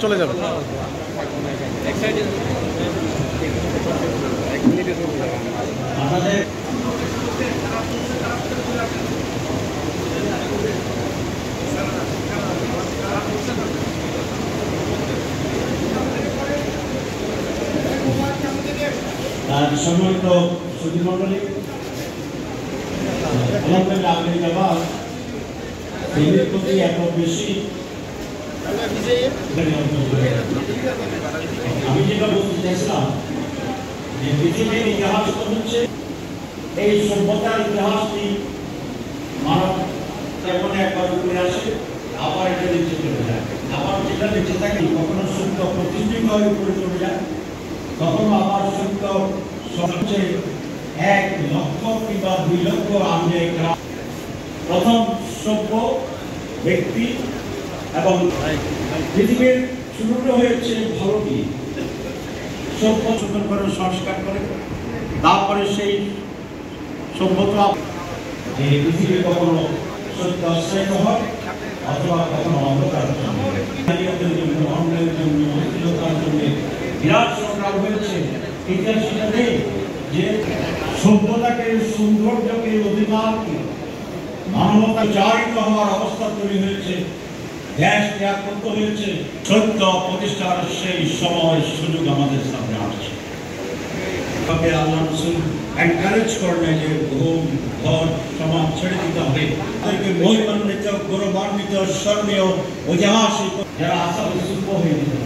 চলে যাবে। সম্মানিত সুধী মন্ডলী, আলহামদুলিল্লাহ দিনের প্রতি এত বেশি আমি যেটা বলতে চাইছিলাম যে পৃথিবীর ইতিহাস হচ্ছে এই সভ্যতার ইতিহাসটি মানব যখন একবার উপরে আসে আবার এটা নিচে চলে যায়, আবার যেটা নিচে থাকে কখনো সত্য প্রতিষ্ঠিত হয়ে উপরে চলে যায়, তখন আবার সত্য সবচেয়ে 1 লক্ষ কিংবা 2 লক্ষ আমরা প্রথম সভ্য ব্যক্তি এবং পৃথিবীর শুরুটা হয়েছে ভালো কি সভ্য শোধন করে সংস্কার করে, তারপরে সেই সভ্যতা যে পৃথিবী কখনো সত্য আশ্রয় হয় অথবা কখনো অন্ধকার জন্য অন্যের জন্য অশ্লীলতার জন্য বিরাট সংগ্রাম হয়েছে। ইতিহাসটা নেই যে সভ্যতাকে সৌন্দর্যকে অধিকারকে মানবতা চারিত হওয়ার অবস্থা তৈরি হয়েছে, দেশ ত্যাগ করতে হয়েছে, সত্য প্রতিষ্ঠার সেই সময় সুযোগ আমাদের সামনে আসছে। তবে আল্লাহ রাসূল এনকারেজ করেন যে ঘুম ঘর সমাজ ছেড়ে দিতে হবে, তাদেরকে মহিমান্বিত গৌরবান্বিত স্মরণীয় ঐতিহাসিক যারা আশা হয়ে যেতে